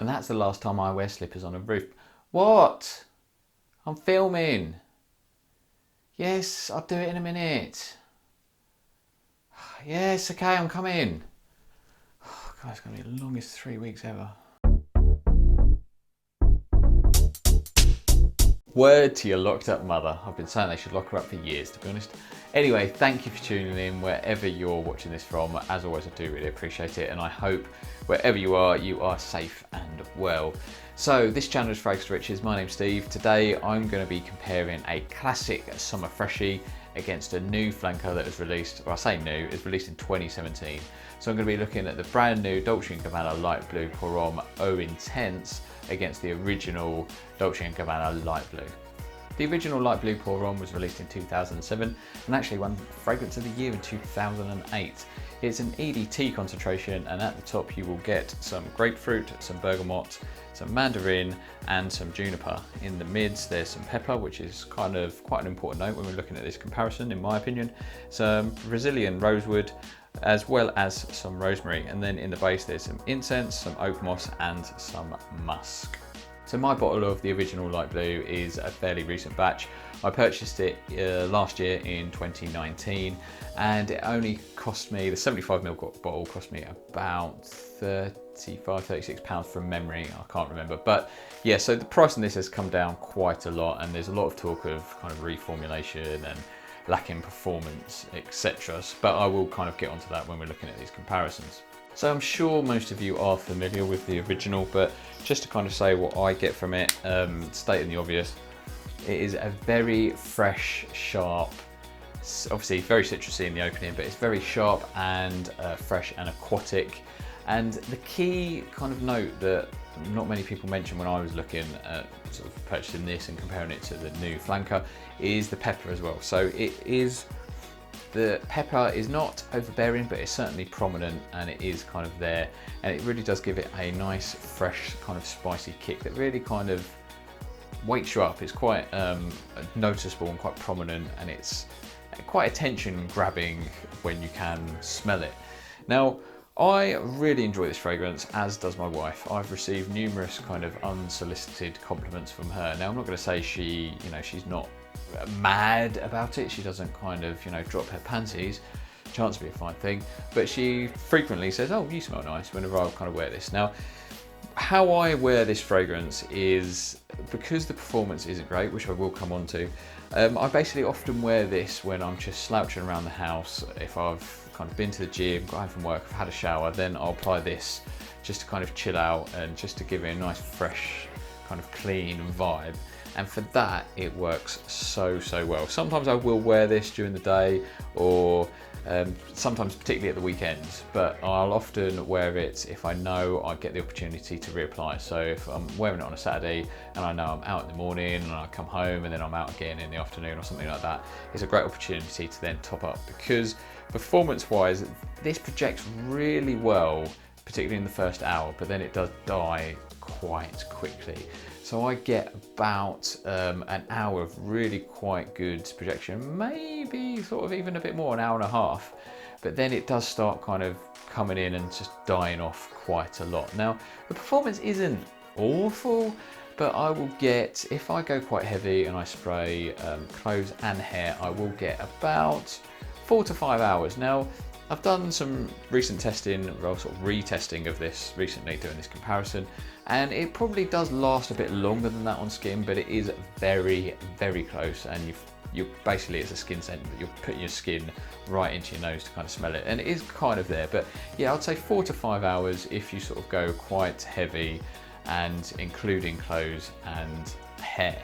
And that's the last time I wear slippers on a roof. What? I'm filming. Yes, I'll do it in a minute. Yes, okay, I'm coming. Oh, God, it's going to be the longest 3 weeks ever. Word to your locked up mother. I've been saying they should lock her up for years, to be honest. Anyway, thank you for tuning in wherever you're watching this from. As always, I do really appreciate it, and I hope wherever you are safe and well. So this channel is Fragrance Riches. My name's Steve. Today I'm going to be comparing a classic summer freshie against a new flanker that was released, well I say new, it's released in 2017. So I'm going to be looking at the brand new Dolce Gabbana Light Blue Pour Homme Eau Intense against the original Dolce Gabbana Light Blue. The original Light Blue Pour Homme was released in 2007 and actually won Fragrance of the Year in 2008. It's an EDT concentration, and at the top you will get some grapefruit, some bergamot, some mandarin and some juniper. In the mids there's some pepper, which is kind of quite an important note when we're looking at this comparison in my opinion, some Brazilian rosewood as well as some rosemary, and then in the base there's some incense, some oak moss and some musk. So my bottle of the original Light Blue is a fairly recent batch. I purchased it last year in 2019 and it only cost me, the 75ml bottle cost me about £36 from memory, I can't remember. But yeah, so the price on this has come down quite a lot, and there's a lot of talk of kind of reformulation and lacking performance, etc. But I will kind of get onto that when we're looking at these comparisons. So I'm sure most of you are familiar with the original, but just to kind of say what I get from it, stating the obvious, it is a very fresh, sharp, obviously very citrusy in the opening, but it's very sharp and fresh and aquatic. And the key kind of note that not many people mentioned when I was looking at sort of purchasing this and comparing it to the new flanker is the pepper as well. So the pepper is not overbearing, but it's certainly prominent and it is kind of there, and it really does give it a nice fresh kind of spicy kick that really kind of wakes you up. It's quite noticeable and quite prominent, and it's quite attention grabbing when you can smell it. Now I really enjoy this fragrance, as does my wife. I've received numerous kind of unsolicited compliments from her. Now I'm not going to say she's not mad about it. She doesn't kind of, drop her panties. Chance to be a fine thing, but she frequently says, "Oh, you smell nice," whenever I kind of wear this. Now, how I wear this fragrance is because the performance isn't great, which I will come on to. I basically often wear this when I'm just slouching around the house. If I've kind of been to the gym, got home from work, I've had a shower, then I'll apply this just to kind of chill out and just to give it a nice fresh kind of clean vibe. And for that it works so well. Sometimes I will wear this during the day, or sometimes particularly at the weekends, but I'll often wear it if I know I get the opportunity to reapply. So if I'm wearing it on a Saturday and I know I'm out in the morning and I come home and then I'm out again in the afternoon or something like that, it's a great opportunity to then top up, because performance wise this projects really well, particularly in the first hour, but then it does die quite quickly. So I get about an hour of really quite good projection, maybe sort of even a bit more, an hour and a half, but then it does start kind of coming in and just dying off quite a lot. Now the performance isn't awful, but I will get, if I go quite heavy and I spray clothes and hair, I will get about 4 to 5 hours. Now I've done some recent testing, or sort of retesting of this recently, doing this comparison, and it probably does last a bit longer than that on skin, but it is very close, and you basically, it's a skin scent, you're putting your skin right into your nose to kind of smell it, and it is kind of there. But yeah, I'd say 4 to 5 hours if you sort of go quite heavy and including clothes and hair.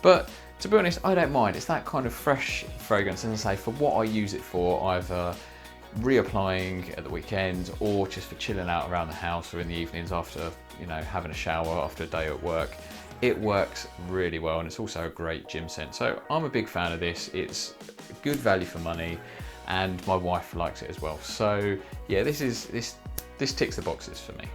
But to be honest, I don't mind. It's that kind of fresh fragrance, and as I say, for what I use it for, either reapplying at the weekend or just for chilling out around the house or in the evenings after having a shower after a day at work. It works really well, and it's also a great gym scent. So I'm a big fan of this. It's good value for money, and my wife likes it as well. So yeah, this ticks the boxes for me.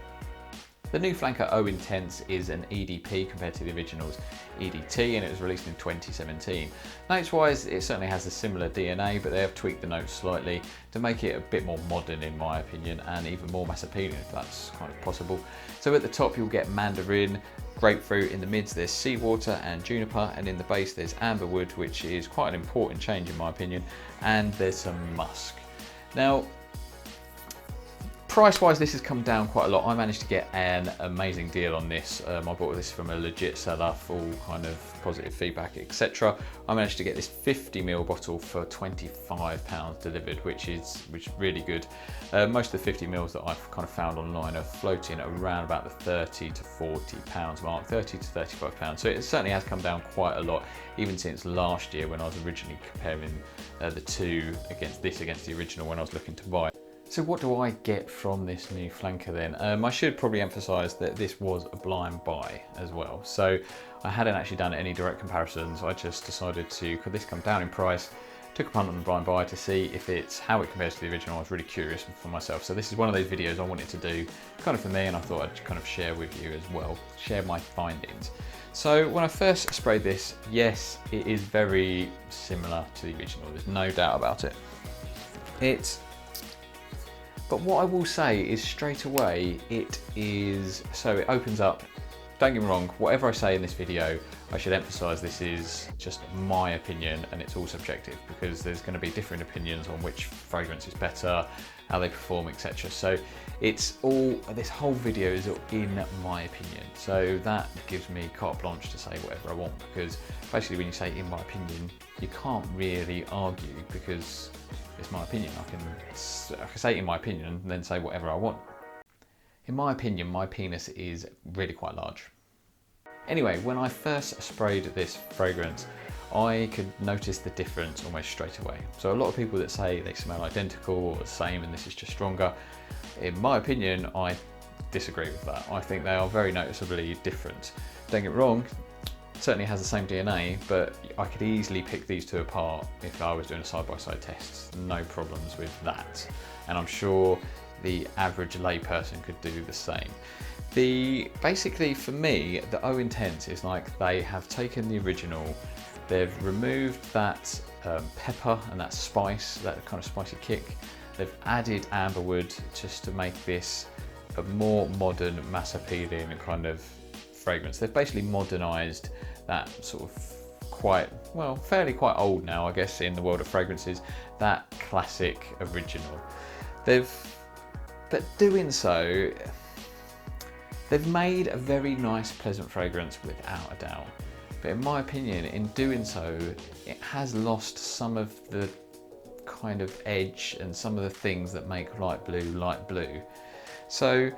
The new flanker O Intense is an EDP compared to the original's EDT, and it was released in 2017. Notes wise, it certainly has a similar DNA, but they have tweaked the notes slightly to make it a bit more modern in my opinion, and even more mass appealing if that's kind of possible. So at the top you'll get mandarin, grapefruit, in the mids there's seawater and juniper, and in the base there's amberwood, which is quite an important change in my opinion, and there's some musk. Now, price wise, this has come down quite a lot. I managed to get an amazing deal on this. I bought this from a legit seller, full kind of positive feedback, etc. I managed to get this 50ml bottle for £25 delivered, which is really good. Most of the 50mls that I've kind of found online are floating around about the £30 to £40 mark, £30 to £35. So it certainly has come down quite a lot, even since last year when I was originally comparing the two against the original when I was looking to buy. So what do I get from this new flanker then? I should probably emphasise that this was a blind buy as well. So I hadn't actually done any direct comparisons. I just decided to, could this come down in price? Took a punt on the blind buy to see if how it compares to the original. I was really curious for myself. So this is one of those videos I wanted to do kind of for me, and I thought I'd kind of share with you as well, share my findings. So when I first sprayed this, yes, it is very similar to the original. There's no doubt about it. But what I will say is straight away, it opens up. Don't get me wrong, whatever I say in this video, I should emphasise this is just my opinion and it's all subjective, because there's going to be different opinions on which fragrance is better, how they perform, etc. So this whole video is in my opinion. So that gives me carte blanche to say whatever I want, because basically when you say in my opinion, you can't really argue, because it's my opinion. I can say in my opinion and then say whatever I want. In my opinion, my penis is really quite large. Anyway, when I first sprayed this fragrance, I could notice the difference almost straight away. So a lot of people that say they smell identical or the same and this is just stronger, in my opinion, I disagree with that. I think they are very noticeably different. Don't get me wrong, certainly has the same DNA, but I could easily pick these two apart if I was doing a side-by-side test. No problems with that. And I'm sure the average layperson could do the same. Basically for me, the O Intense is like they have taken the original, they've removed that pepper and that spice, that kind of spicy kick. They've added amberwood just to make this a more modern, mass appealing kind of fragrance. They've basically modernised that sort of fairly quite old now, I guess, in the world of fragrances, that classic original. But doing so, they've made a very nice, pleasant fragrance without a doubt. But in my opinion, in doing so, it has lost some of the kind of edge and some of the things that make Light Blue. So,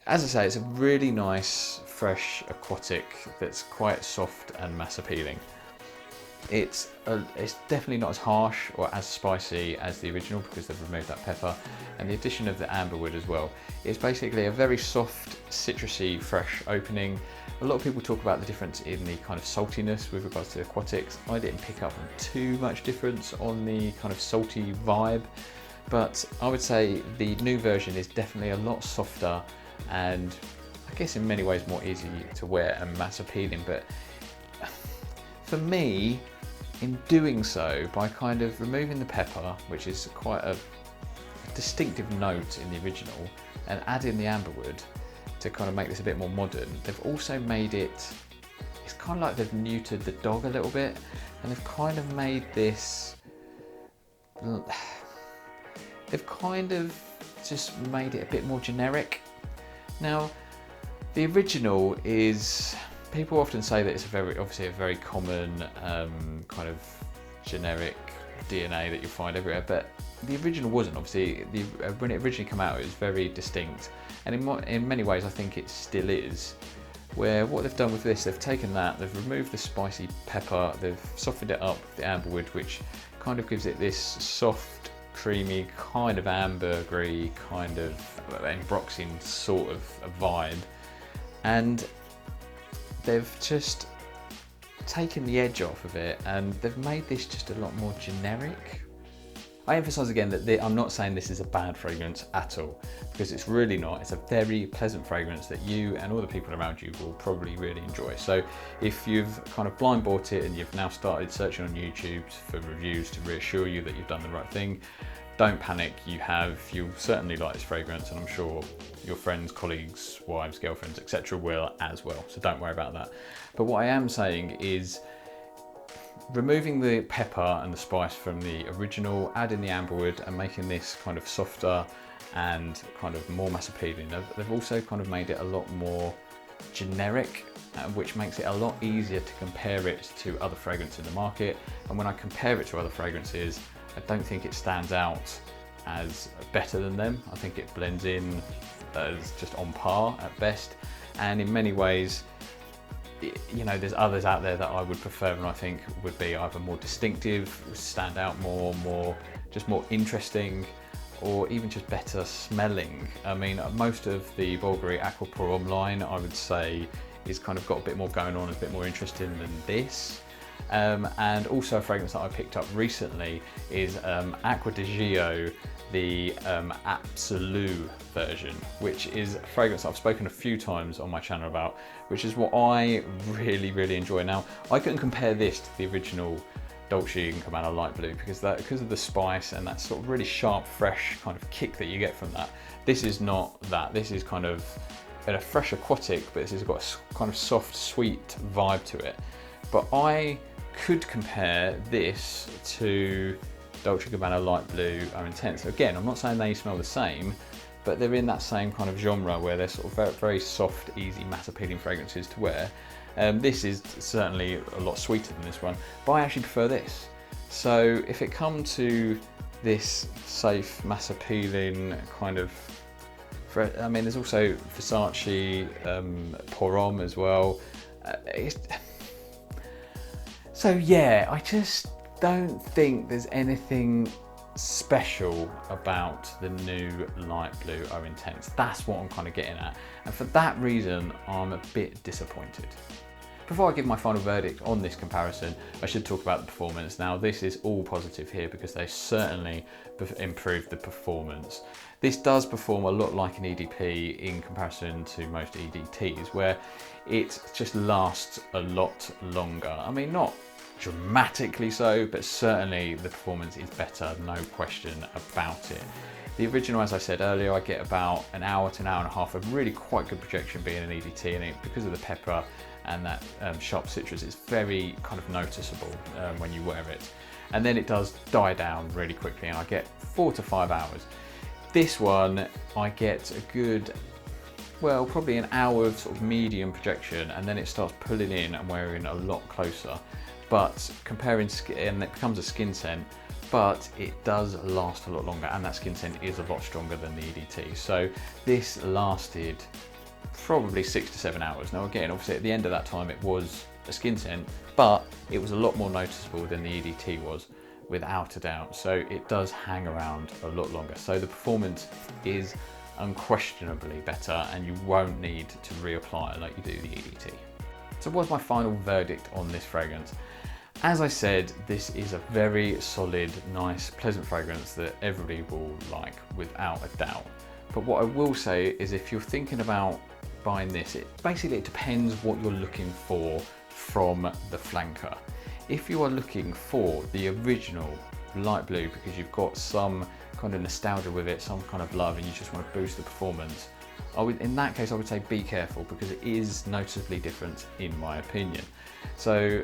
as I say, it's a really nice, fresh aquatic that's quite soft and mass appealing. It's definitely not as harsh or as spicy as the original because they've removed that pepper, and the addition of the amberwood as well. It's basically a very soft, citrusy, fresh opening. A lot of people talk about the difference in the kind of saltiness with regards to aquatics. I didn't pick up on too much difference on the kind of salty vibe, but I would say the new version is definitely a lot softer and I guess in many ways more easy to wear and mass appealing. But for me, in doing so, by kind of removing the pepper, which is quite a distinctive note in the original, and adding the amberwood to kind of make this a bit more modern, they've also made it's kind of like they've neutered the dog a little bit, and they've kind of made this, they've kind of just made it a bit more generic. Now, the original is, people often say that it's obviously a very common kind of generic DNA that you'll find everywhere, but the original wasn't. Obviously, when it originally came out, it was very distinct, and in many ways I think it still is. Where what they've done with this, they've taken that, they've removed the spicy pepper, they've softened it up with the amberwood, which kind of gives it this soft, creamy, kind of ambergris, kind of ambroxine sort of a vibe, and they've just taken the edge off of it and they've made this just a lot more generic. I emphasize again that I'm not saying this is a bad fragrance at all, because it's really not. It's a very pleasant fragrance that you and all the people around you will probably really enjoy. So if you've kind of blind bought it and you've now started searching on YouTube for reviews to reassure you that you've done the right thing, don't panic. You'll certainly like this fragrance, and I'm sure your friends, colleagues, wives, girlfriends, etc. will as well. So don't worry about that. But what I am saying is, removing the pepper and the spice from the original, adding the amberwood and making this kind of softer and kind of more mass appealing. They've also kind of made it a lot more generic, which makes it a lot easier to compare it to other fragrances in the market. And when I compare it to other fragrances, I don't think it stands out as better than them. I think it blends in as just on par at best. And in many ways, you know, there's others out there that I would prefer and I think would be either more distinctive, stand out more interesting, or even just better smelling. I mean, most of the Bulgari Aqua Porom line, I would say, is kind of got a bit more going on, a bit more interesting than this. And also a fragrance that I picked up recently is Acqua di Gio, the Absolute version, which is a fragrance I've spoken a few times on my channel about, which is what I really enjoy. Now, I couldn't compare this to the original Dolce Gabbana Light Blue because of the spice and that sort of really sharp, fresh kind of kick that you get from that. This is not that. This is kind of a fresh aquatic, but this has got a kind of soft, sweet vibe to it. But I could compare this to Dolce Gabbana Light Blue are Intense. Again, I'm not saying they smell the same, but they're in that same kind of genre where they're sort of very, very soft, easy, mass appealing fragrances to wear. This is certainly a lot sweeter than this one, but I actually prefer this. So if it comes to this safe, mass appealing kind of, I mean, there's also Versace Porom as well. So yeah, I just don't think there's anything special about the new Light Blue are Intense. That's what I'm kind of getting at. And for that reason, I'm a bit disappointed. Before I give my final verdict on this comparison, I should talk about the performance. Now, this is all positive here because they certainly improved the performance. This does perform a lot like an EDP in comparison to most EDTs, where it just lasts a lot longer. I mean, not dramatically so, but certainly the performance is better, no question about it. The original, as I said earlier, I get about an hour to an hour and a half of really quite good projection being an EDT, and because of the pepper and that sharp citrus, it's very kind of noticeable when you wear it. And then it does die down really quickly, and I get 4 to 5 hours. This one, I get a good, well, probably an hour of sort of medium projection, and then it starts pulling in and wearing a lot closer. But comparing skin, and it becomes a skin scent, but it does last a lot longer, and that skin scent is a lot stronger than the EDT. So this lasted probably 6 to 7 hours. Now again, obviously at the end of that time it was a skin scent, but it was a lot more noticeable than the EDT was, without a doubt. So it does hang around a lot longer. So the performance is unquestionably better, and you won't need to reapply like you do the EDT. So what's my final verdict on this fragrance? As I said, this is a very solid, nice, pleasant fragrance that everybody will like, without a doubt. But what I will say is, if you're thinking about buying this, it depends what you're looking for from the flanker. If you are looking for the original Light Blue because you've got some kind of nostalgia with it, some kind of love, and you just want to boost the performance, in that case, I would say be careful, because it is noticeably different in my opinion. So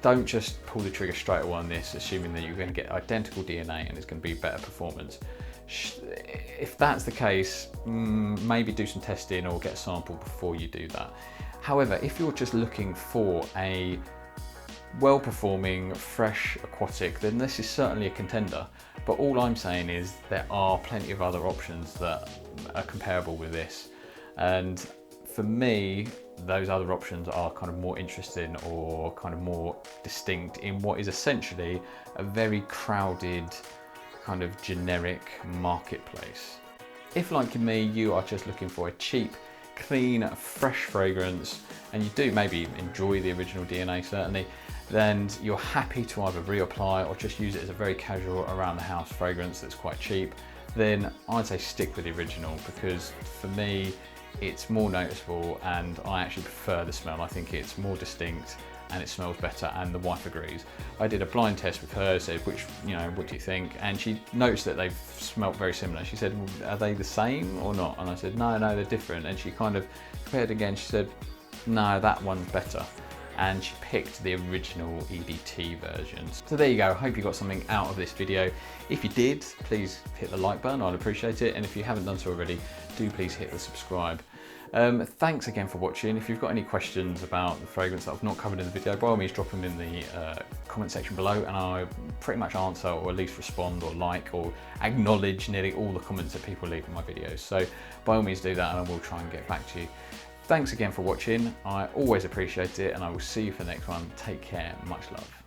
don't just pull the trigger straight away on this, assuming that you're going to get identical DNA and it's going to be better performance. If that's the case, maybe do some testing or get a sample before you do that. However, if you're just looking for a well-performing, fresh aquatic, then this is certainly a contender. But all I'm saying is there are plenty of other options that are comparable with this. And for me, those other options are kind of more interesting or kind of more distinct in what is essentially a very crowded, kind of generic marketplace. If, like me, you are just looking for a cheap, clean, fresh fragrance, and you do maybe enjoy the original DNA certainly, then you're happy to either reapply or just use it as a very casual around the house fragrance that's quite cheap, then I'd say stick with the original, because for me it's more noticeable and I actually prefer the smell. I think it's more distinct and it smells better, and the wife agrees. I did a blind test with her, said what do you think? And she noticed that they've smelt very similar. She said, well, are they the same or not? And I said, no, they're different. And she kind of compared again. She said, no, that one's better. And she picked the original EDT versions. So there you go, I hope you got something out of this video. If you did, please hit the like button, I'd appreciate it. And if you haven't done so already, do please hit the subscribe. Thanks again for watching. If you've got any questions about the fragrance that I've not covered in the video, by all means drop them in the comment section below, and I pretty much answer, or at least respond or like or acknowledge nearly all the comments that people leave in my videos. So by all means do that and I will try and get back to you. Thanks again for watching. I always appreciate it, and I will see you for the next one. Take care, much love.